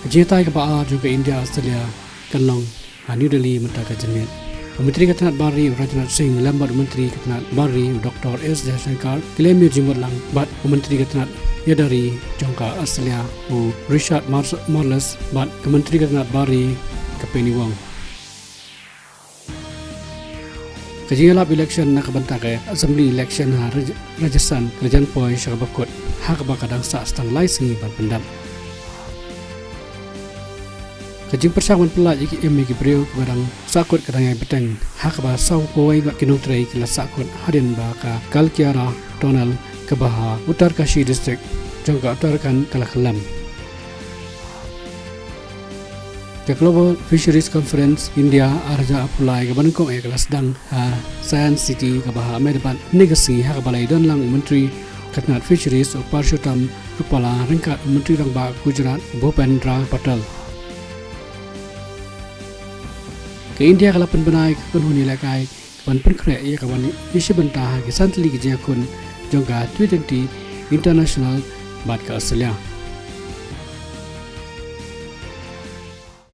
Kejitai ke Baa juga India Australia Kanlong New Delhi mentah ke Jenet. Menteri Katanat Bari Rajnath Singh lambat Menteri Katanat Bari Dr. S. Jaishankar kelemi jimut lang bat Menteri Katanat Yadari Jongka Australia Richard Marles bat Menteri Katanat Bari ke Penny Wong. Kejingalap election nak bantah ke Assembly election Rajasthan Kerajaan Poi Syakabakut hak bakadang sa stang laisi ban pendam. Kajing persawan pelak iki emiki beriu barang sakut kadangai beteng hak ba sau poi ba kinung trai kila sakut hadin ba ka Kalkiara Donald Kebaha Uttar Kashi district jangka utarkan kalah kelam. The Global Fisheries Conference India arja apulai ke banengkong kelas dang Science City Kebaha Medapat negasi hak balai dan lang Menteri Katanat Fisheries Parshutam Rupala ringkat Menteri Rangba Gujarat Bhupendra Patel. Ke India kalau penbenai penghuni lakai ban penkre ia kawan isi bentah ke santli ke jakun jangka 2020 international bat ke Australia.